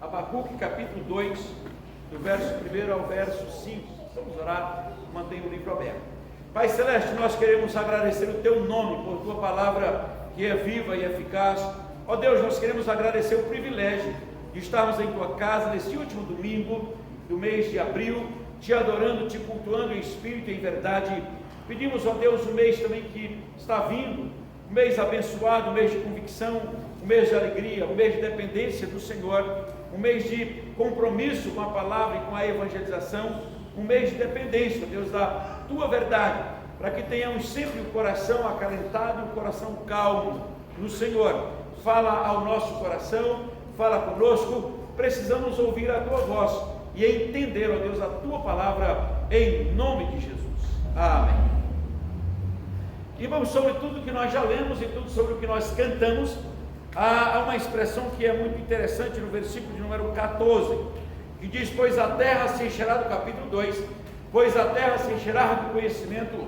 Abacuque capítulo 2, do verso 1 ao verso 5. Vamos orar, mantenha o livro aberto. Pai Celeste, nós queremos agradecer o Teu nome por Tua palavra que é viva e eficaz. Ó Deus, nós queremos agradecer o privilégio de estarmos em Tua casa nesse último domingo do mês de abril, Te adorando, Te cultuando em espírito e em verdade. Pedimos, ó Deus, o mês também que está vindo, um mês abençoado, um mês de convicção, um mês de alegria, um mês de dependência do Senhor, um mês de compromisso com a palavra e com a evangelização, um mês de dependência, Deus, da Tua verdade, para que tenhamos sempre o coração acalentado e o coração calmo no Senhor. Fala ao nosso coração, fala conosco, precisamos ouvir a Tua voz e entender, ó Deus, a Tua palavra em nome de Jesus. Amém. E vamos sobre tudo que nós já lemos e tudo sobre o que nós cantamos. Há uma expressão que é muito interessante no versículo de número 14, que diz: pois a terra se encherá, do capítulo 2, pois a terra se encherá do conhecimento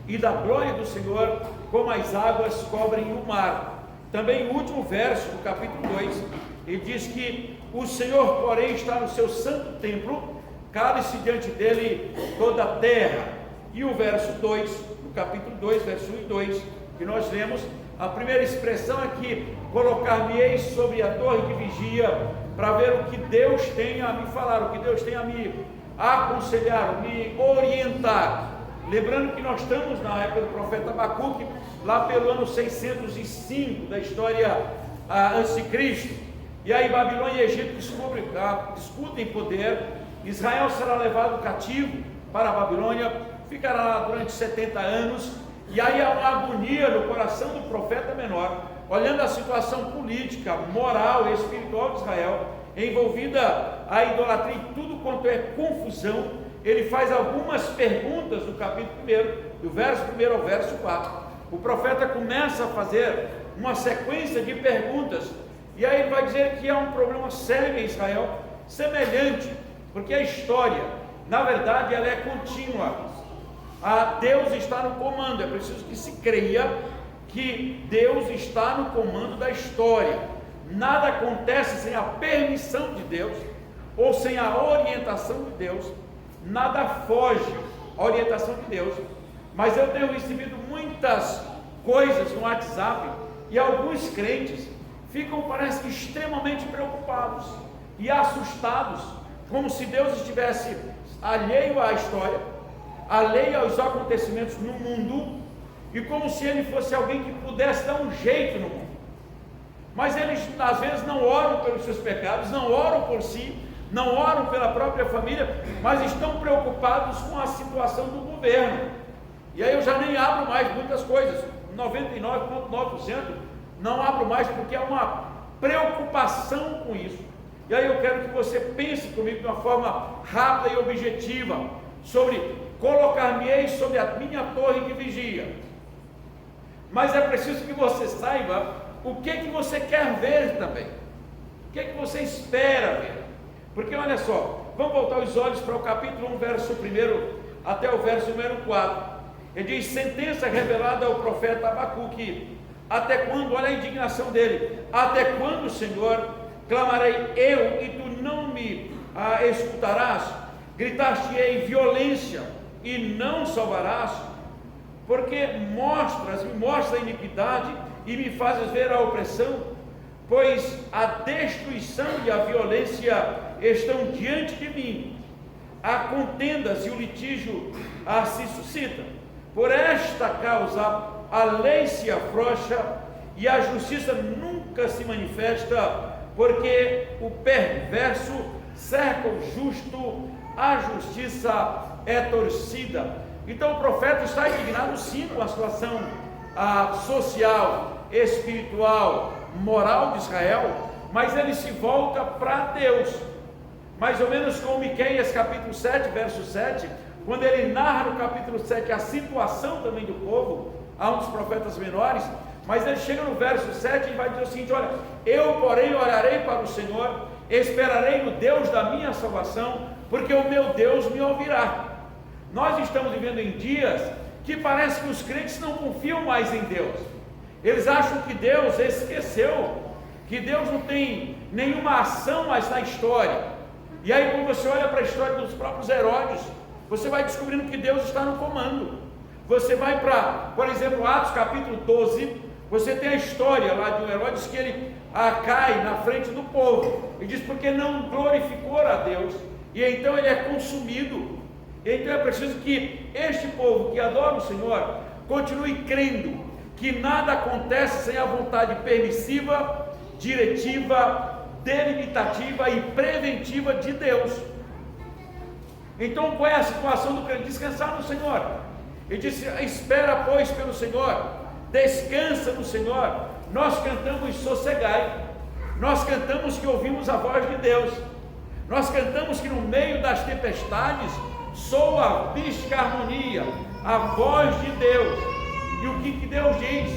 e da glória do Senhor, como as águas cobrem o mar. Também o último verso do capítulo 2, ele diz que o Senhor, porém, está no seu santo templo, cale-se diante dele toda a terra. E o verso 2, do capítulo 2, verso 1 e 2, que nós lemos, a primeira expressão é que colocar-me-eis sobre a torre de vigia, para ver o que Deus tem a me falar, o que Deus tem a me aconselhar, me orientar. Lembrando que nós estamos na época do profeta Abacuque, lá pelo ano 605 da história antes de Cristo. E aí Babilônia e Egito disputem poder. Israel será levado cativo para a Babilônia, ficará lá durante 70 anos. E aí há uma agonia no coração do profeta menor, olhando a situação política, moral e espiritual de Israel, envolvida a idolatria e tudo quanto é confusão. Ele faz algumas perguntas no capítulo 1, do verso 1 ao verso 4. O profeta começa a fazer uma sequência de perguntas, e aí ele vai dizer que há um problema sério em Israel, semelhante, porque a história, na verdade, ela é contínua. Deus está no comando. É preciso que se creia que Deus está no comando da história. Nada acontece sem a permissão de Deus ou sem a orientação de Deus. Nada foge à orientação de Deus. Mas eu tenho recebido muitas coisas no WhatsApp e alguns crentes ficam, parece que, extremamente preocupados e assustados, como se Deus estivesse alheio à história, alheio aos acontecimentos no mundo, e como se Ele fosse alguém que pudesse dar um jeito no mundo. Mas eles às vezes não oram pelos seus pecados, não oram por si, não oram pela própria família, mas estão preocupados com a situação do governo. E aí eu já nem abro mais muitas coisas, 99,9% não abro mais, porque há uma preocupação com isso. E aí eu quero que você pense comigo de uma forma rápida e objetiva sobre colocar-me-eis sobre a minha torre de vigia. Mas é preciso que você saiba o que você quer ver também, o que você espera ver. Porque olha só, vamos voltar os olhos para o capítulo 1, verso 1 até o verso número 4. Ele diz: sentença revelada ao profeta Abacuque. Até quando? Olha a indignação dele. Até quando, Senhor, clamarei eu e tu não me escutarás? Gritar-te-ei violência e não salvarás? Porque me mostras a iniquidade e me fazes ver a opressão? Pois a destruição e a violência estão diante de mim, há contendas e o litígio se suscita. Por esta causa a lei se afrouxa e a justiça nunca se manifesta, porque o perverso cerca o justo, a justiça é torcida. Então o profeta está indignado sim com a situação social, espiritual, moral de Israel, mas ele se volta para Deus, mais ou menos como Miqueias capítulo 7, verso 7, quando ele narra no capítulo 7 a situação também do povo. Há um dos profetas menores, mas ele chega no verso 7 e vai dizer o seguinte: olha, eu porém orarei para o Senhor, esperarei no Deus da minha salvação, porque o meu Deus me ouvirá. Nós estamos vivendo em dias que parece que os crentes não confiam mais em Deus. Eles acham que Deus esqueceu, que Deus não tem nenhuma ação mais na história. E aí quando você olha para a história dos próprios Herodes, você vai descobrindo que Deus está no comando. Você vai para, por exemplo, Atos capítulo 12, você tem a história lá de um Herodes que ele cai na frente do povo, e diz porque não glorificou a Deus, e então ele é consumido. Então é preciso que este povo que adora o Senhor continue crendo que nada acontece sem a vontade permissiva, diretiva, delimitativa e preventiva de Deus. Então qual é a situação do crente? Descansar no Senhor. Ele disse: espera pois pelo Senhor, descansa no Senhor. Nós cantamos sossegai, nós cantamos que ouvimos a voz de Deus, nós cantamos que no meio das tempestades soa a mística harmonia, a voz de Deus. E o que Deus diz?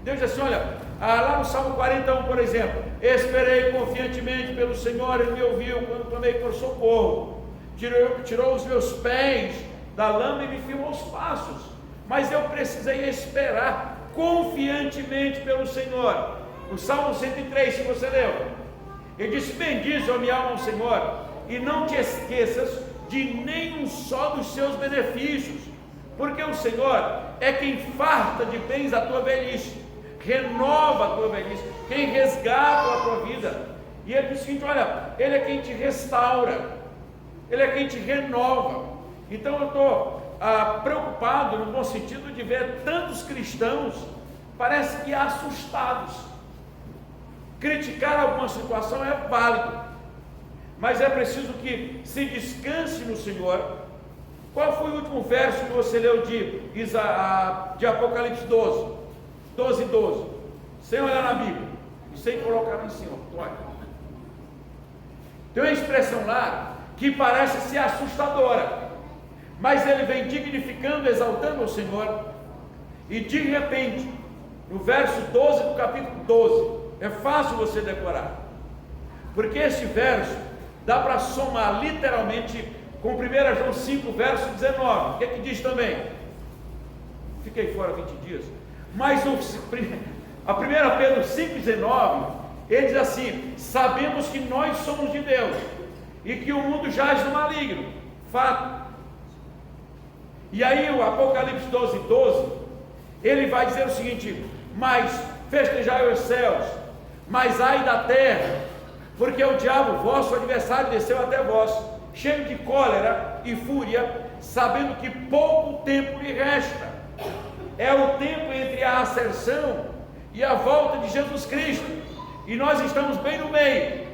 Deus diz assim, olha, lá no Salmo 41, por exemplo: esperei confiantemente pelo Senhor, Ele me ouviu quando clamei por socorro, tirou os meus pés da lama e me firmou os passos. Mas eu precisei esperar confiantemente pelo Senhor. O Salmo 103, se você leu, ele disse: bendize, ó minha alma, ao Senhor, e não te esqueças de nenhum só dos seus benefícios, porque o Senhor é quem farta de bens a tua velhice, renova a tua velhice, quem resgata a tua vida. E ele diz o seguinte: olha, Ele é quem te restaura, Ele é quem te renova. Então eu estou preocupado, no bom sentido, de ver tantos cristãos, parece que assustados. Criticar alguma situação é válido, mas é preciso que se descanse no Senhor. Qual foi o último verso que você leu de Apocalipse 12? 12. Sem olhar na Bíblia e sem colocar lá em cima. Tem uma expressão lá que parece ser assustadora, mas ele vem dignificando, exaltando o Senhor. E de repente, no verso 12 do capítulo 12, é fácil você decorar, porque esse verso dá para somar literalmente com 1 João 5, verso 19. O que é que diz também? Fiquei fora 20 dias. Mas a 1 Pedro 5,19, ele diz assim: sabemos que nós somos de Deus e que o mundo jaz no maligno. Fato. E aí o Apocalipse 12, ele vai dizer o seguinte: mas festejai os céus, mas ai da terra, porque o diabo, vosso adversário, desceu até vós, cheio de cólera e fúria, sabendo que pouco tempo lhe resta. É o tempo entre a ascensão e a volta de Jesus Cristo, e nós estamos bem no meio.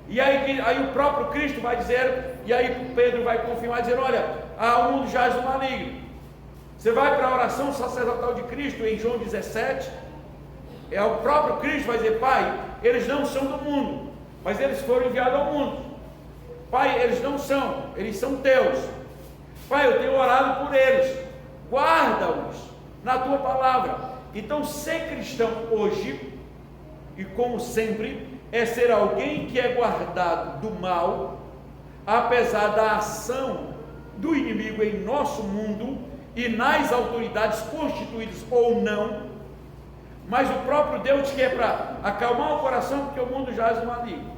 E aí o próprio Cristo vai dizer, e aí Pedro vai confirmar, dizendo: olha, o mundo jaz no maligno. Você vai para a oração sacerdotal de Cristo em João 17, é o próprio Cristo vai dizer: Pai, eles não são do mundo, mas eles foram enviados ao mundo. Pai, eles não são, eles são teus. Pai, eu tenho orado por eles, guarda-os na tua palavra. Então, ser cristão hoje, e como sempre, é ser alguém que é guardado do mal, apesar da ação do inimigo em nosso mundo e nas autoridades constituídas ou não. Mas o próprio Deus quer para acalmar o coração, porque o mundo jaz no maligno.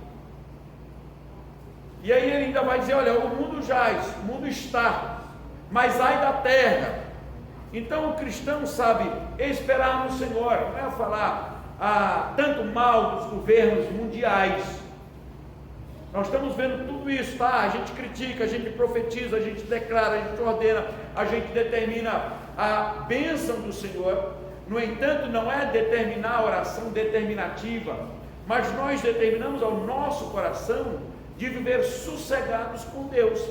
E aí ele ainda vai dizer: olha, o mundo jaz, o mundo está, mas ai da terra. Então o cristão sabe esperar no Senhor, não é falar tanto mal dos governos mundiais. Nós estamos vendo tudo isso, tá? A gente critica, a gente profetiza, a gente declara, a gente ordena, a gente determina a bênção do Senhor. No entanto, não é determinar a oração determinativa, mas nós determinamos ao nosso coração de viver sossegados com Deus,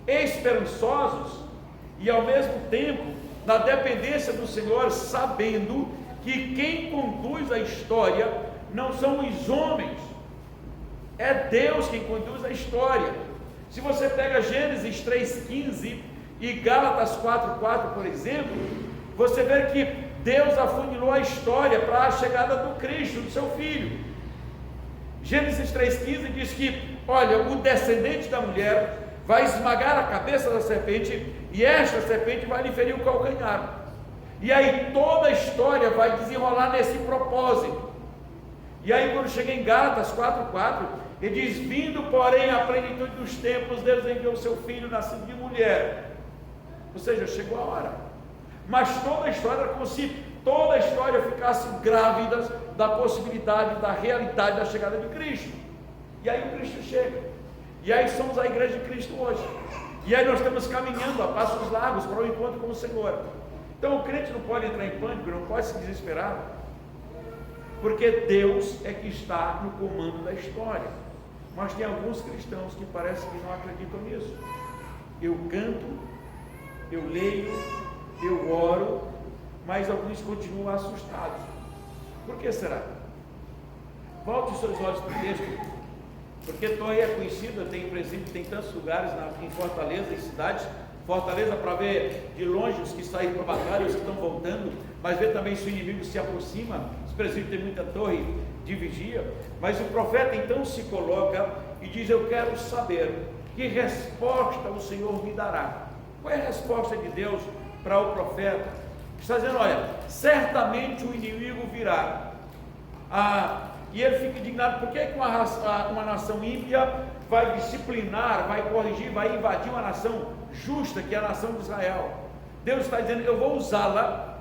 esperançosos e ao mesmo tempo na dependência do Senhor, sabendo que quem conduz a história não são os homens, é Deus quem conduz a história. Se você pega Gênesis 3,15 e Gálatas 4,4, por exemplo, você vê que Deus afunilou a história para a chegada do Cristo, do seu Filho. Gênesis 3,15 diz que, olha, o descendente da mulher vai esmagar a cabeça da serpente, e esta serpente vai lhe ferir o calcanhar. E aí toda a história vai desenrolar nesse propósito. E aí quando chega em Gálatas 4:4, ele diz: vindo porém à plenitude dos tempos, Deus enviou o seu filho nascido de mulher. Ou seja, chegou a hora. Mas toda a história era como se toda a história ficasse grávida da possibilidade, da realidade da chegada de Cristo. E aí o Cristo chega. E aí somos a igreja de Cristo hoje. E aí nós estamos caminhando a passos largos para o encontro com o Senhor. Então o crente não pode entrar em pânico, não pode se desesperar, porque Deus é que está no comando da história. Mas tem alguns cristãos que parece que não acreditam nisso. Eu canto, eu leio, eu oro, mas alguns continuam assustados. Por que será? Volte os seus olhos para o texto, porque Torre é conhecida, tem presídio, tem tantos lugares em Fortaleza, em cidades. Fortaleza, para ver de longe os que saíram para a batalha, os que estão voltando, mas ver também se o inimigo se aproxima. Os presídios têm muita torre de vigia. Mas o profeta então se coloca e diz: eu quero saber que resposta o Senhor me dará. Qual é a resposta de Deus para o profeta? Está dizendo: olha, certamente o inimigo virá. E ele fica indignado. Por que uma nação ímpia vai disciplinar, vai corrigir, vai invadir uma nação justa, que é a nação de Israel? Deus está dizendo: eu vou usá-la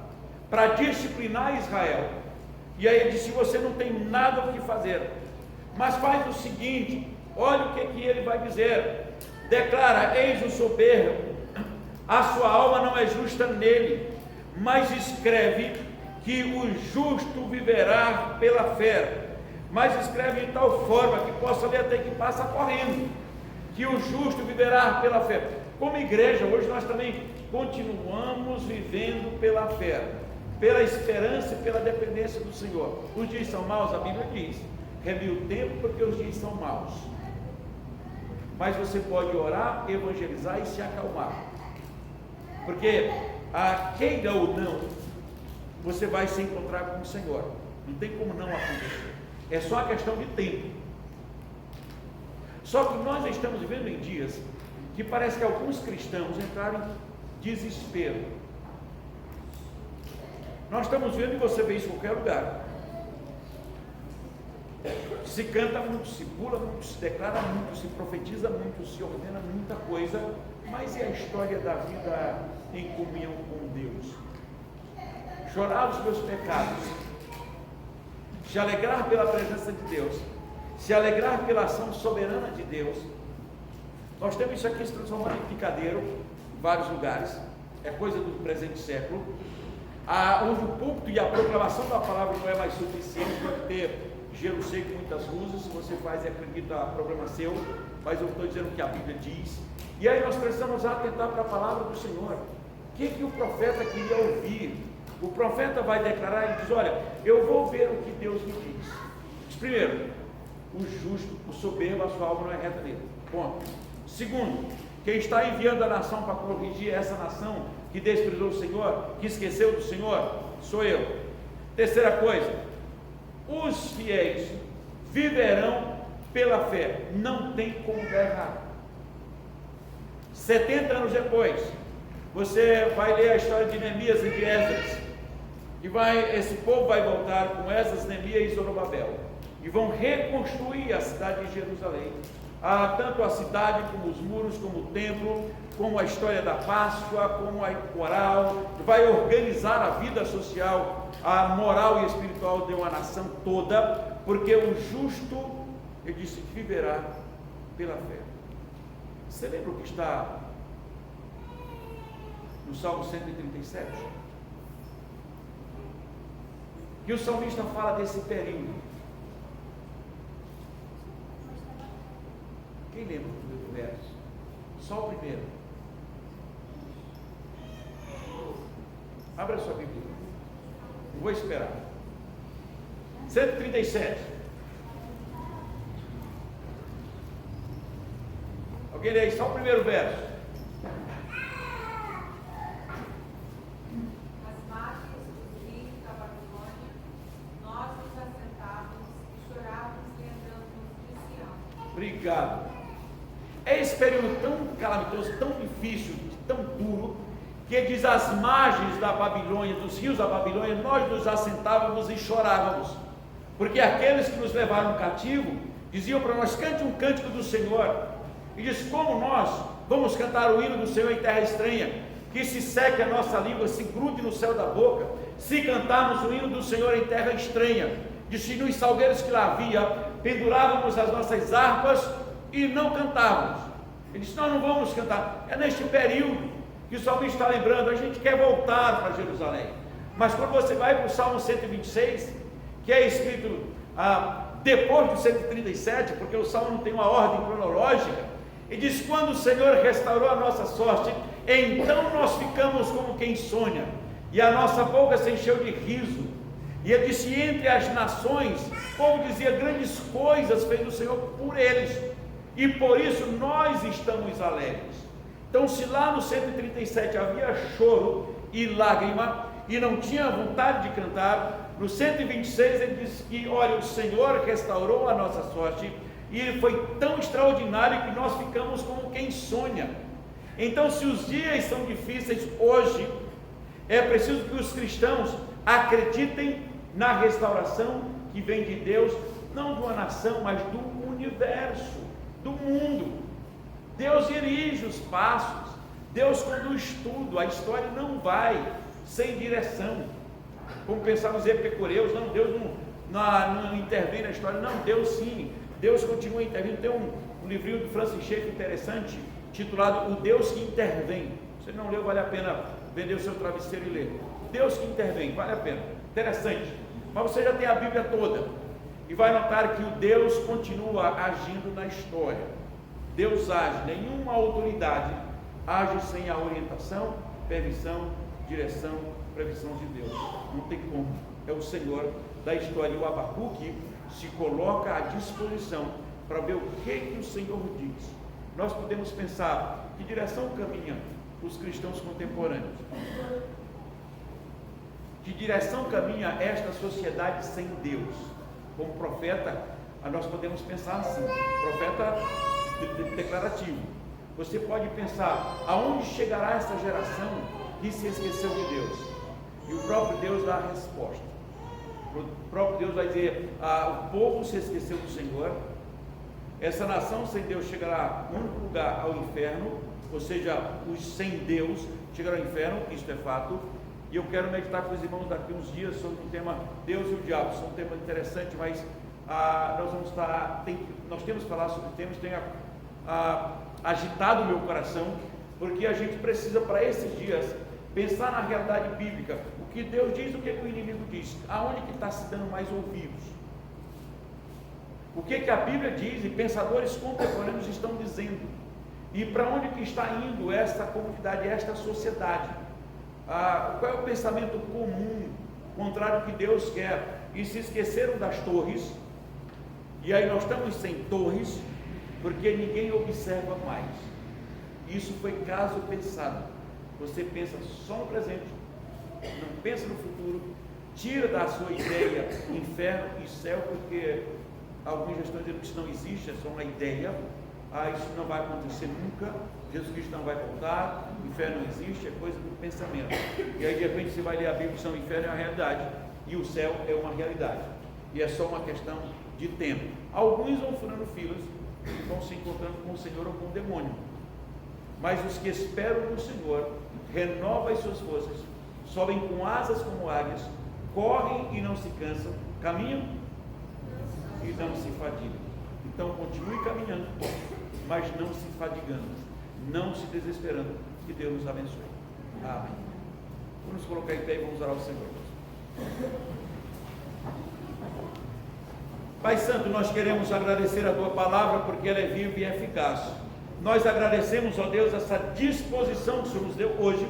para disciplinar Israel. E aí ele diz: se você não tem nada o que fazer, mas faz o seguinte, olha o que ele vai dizer. Declara: eis o soberbo, a sua alma não é justa nele, mas escreve que o justo viverá pela fé. Mas escreve de tal forma que possa ler até que passa correndo, que o justo viverá pela fé. Como igreja, hoje nós também continuamos vivendo pela fé, pela esperança e pela dependência do Senhor. Os dias são maus, a Bíblia diz: remi o tempo porque os dias são maus. Mas você pode orar, evangelizar e se acalmar, porque queira ou não, você vai se encontrar com o Senhor. Não tem como não acontecer. É só a questão de tempo. Só que nós estamos vivendo em dias que parece que alguns cristãos entraram em desespero. Nós estamos vendo, e você vê isso em qualquer lugar, se canta muito, se pula muito, se declara muito, se profetiza muito, se ordena muita coisa, mas e a história da vida em comunhão com Deus? Chorar os meus pecados, se alegrar pela presença de Deus, se alegrar pela ação soberana de Deus. Nós temos isso aqui se transformando em picadeiro em vários lugares, é coisa do presente século, onde o púlpito e a proclamação da palavra não é mais suficiente para ter gelo seco e muitas luzes. Se você faz e acredita, problema seu, mas eu estou dizendo o que a Bíblia diz. E aí nós precisamos atentar para a palavra do Senhor. O que o profeta queria ouvir? O profeta vai declarar e diz: olha, eu vou ver o que Deus me diz. Primeiro, o justo, o soberbo, a sua alma não é reta nele. Ponto. Segundo, quem está enviando a nação para corrigir essa nação que desprezou o Senhor, que esqueceu do Senhor, sou eu. Terceira coisa, os fiéis viverão pela fé. Não tem como dar errado. 70 anos depois, você vai ler a história de Neemias e de Esdras, que esse povo vai voltar com Esdras, Neemias e Zorobabel, e vão reconstruir a cidade de Jerusalém, tanto a cidade como os muros, como o templo, como a história da Páscoa, como a coral, vai organizar a vida social, a moral e espiritual de uma nação toda, porque o justo, ele disse, viverá pela fé. Você lembra o que está no Salmo 137? Que o salmista fala desse período. Quem lembra do primeiro verso? Só o primeiro. Abra a sua Bíblia. Eu vou esperar. 137. Alguém lê aí só o primeiro verso. Obrigado. É esse período tão calamitoso, tão difícil, tão duro, que ele diz: as margens da Babilônia, dos rios da Babilônia, nós nos assentávamos e chorávamos. porque aqueles que nos levaram cativo diziam para nós: cante um cântico do Senhor. E diz: como nós vamos cantar o hino do Senhor em terra estranha, que se seque a nossa língua, se grude no céu da boca, se cantarmos o hino do Senhor em terra estranha? Diz: se nos salgueiros que lá havia, pendurávamos as nossas harpas e não cantávamos. Ele disse: nós não vamos cantar. É neste período que o salmista está lembrando, a gente quer voltar para Jerusalém. Mas quando você vai para o Salmo 126, que é escrito depois do 137, porque o Salmo não tem uma ordem cronológica, e diz: quando o Senhor restaurou a nossa sorte, então nós ficamos como quem sonha, e a nossa boca se encheu de riso. E ele disse: entre as nações, o povo dizia: grandes coisas fez o Senhor por eles, e por isso nós estamos alegres. Então, se lá no 137 havia choro e lágrima, e não tinha vontade de cantar, no 126 ele diz que, olha, o Senhor restaurou a nossa sorte, e ele foi tão extraordinário que nós ficamos como quem sonha. Então, se os dias são difíceis hoje, é preciso que os cristãos acreditem na restauração que vem de Deus, não de uma nação, mas do universo, do mundo. Deus dirige os passos, Deus conduz tudo, a história não vai sem direção, como pensavam os epicureus. Não, Deus não intervém na história. Não, Deus sim, Deus continua intervindo. Tem um livrinho do Francis Schaeffer interessante, titulado O Deus que Intervém. Se não leu, vale a pena vender o seu travesseiro e ler. Deus que intervém, vale a pena, interessante. Mas você já tem a Bíblia toda, e vai notar que o Deus continua agindo na história. Deus age, nenhuma autoridade age sem a orientação, permissão, direção, previsão de Deus. Não tem como, é o Senhor da história. E o Abacuque se coloca à disposição para ver o que o Senhor diz. Nós podemos pensar: que direção caminham os cristãos contemporâneos? Que direção caminha esta sociedade sem Deus? Como profeta, nós podemos pensar assim, profeta declarativo. Você pode pensar: aonde chegará essa geração que se esqueceu de Deus? E o próprio Deus dá a resposta. O próprio Deus vai dizer: o povo se esqueceu do Senhor, essa nação sem Deus chegará no único lugar, ao inferno. Ou seja, os sem Deus chegarão ao inferno, isto é fato. E eu quero meditar com os irmãos daqui uns dias sobre o tema Deus e o Diabo. Isso é um tema interessante, mas nós temos que falar sobre temas que tenha agitado o meu coração, porque a gente precisa, para esses dias, pensar na realidade bíblica. O que Deus diz, o que o inimigo diz, aonde que está se dando mais ouvidos, o que a Bíblia diz e pensadores contemporâneos estão dizendo, e para onde que está indo esta comunidade, esta sociedade. Qual é o pensamento comum, contrário ao que Deus quer? E se esqueceram das torres, e aí nós estamos sem torres, porque ninguém observa mais. Isso foi caso pensado. Você pensa só no presente, não pensa no futuro, tira da sua ideia inferno e céu, porque alguns já estão dizendo que isso não existe, é só uma ideia. Isso não vai acontecer nunca, Jesus Cristo não vai voltar, o inferno não existe, é coisa do pensamento. E aí de repente você vai ler a Bíblia, que o inferno é uma realidade e o céu é uma realidade, e é só uma questão de tempo. Alguns vão furando filas, vão se encontrando com o Senhor ou com o demônio, mas os que esperam no Senhor renovam as suas forças, sobem com asas como águias, correm e não se cansam, caminham e não se fadigam. Então continue caminhando, mas não se fadigando, não se desesperando. Que Deus nos abençoe. Amém. Vamos nos colocar em pé e vamos orar ao Senhor. Pai Santo, nós queremos agradecer a Tua palavra, porque ela é viva e eficaz. Nós agradecemos, ó Deus, essa disposição que o Senhor nos deu hoje,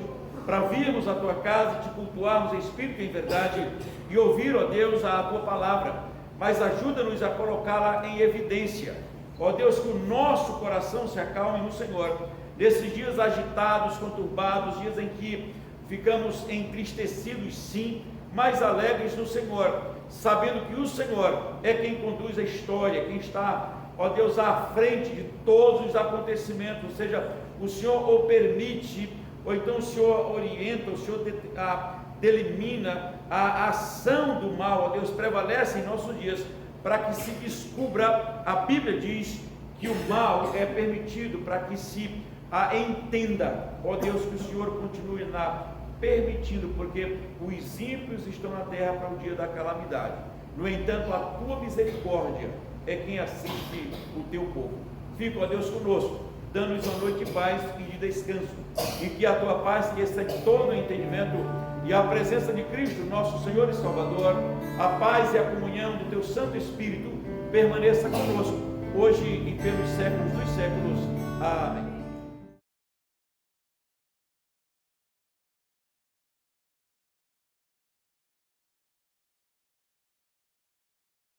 para virmos à Tua casa, te cultuarmos em espírito e em verdade, e ouvir, ó Deus, a Tua palavra. Mas ajuda-nos a colocá-la em evidência. Ó Deus, que o nosso coração se acalme no Senhor, nesses dias agitados, conturbados, dias em que ficamos entristecidos, sim, mas alegres no Senhor, sabendo que o Senhor é quem conduz a história, quem está, ó Deus, à frente de todos os acontecimentos. Ou seja, o Senhor o permite, ou então o Senhor orienta, o Senhor delimina a ação do mal, ó Deus, prevalece em nossos dias, para que se descubra. A Bíblia diz que o mal é permitido para que se entenda, ó Deus, que o Senhor continue permitindo, porque os ímpios estão na terra para o dia da calamidade. No entanto, a tua misericórdia é quem assiste o teu povo. Fica, ó Deus, conosco, dando-nos uma noite de paz e de descanso, e que a tua paz, que excede todo o entendimento, e a presença de Cristo, nosso Senhor e Salvador, a paz e a comunhão do teu Santo Espírito permaneça conosco, hoje e pelos séculos dos séculos. Amém.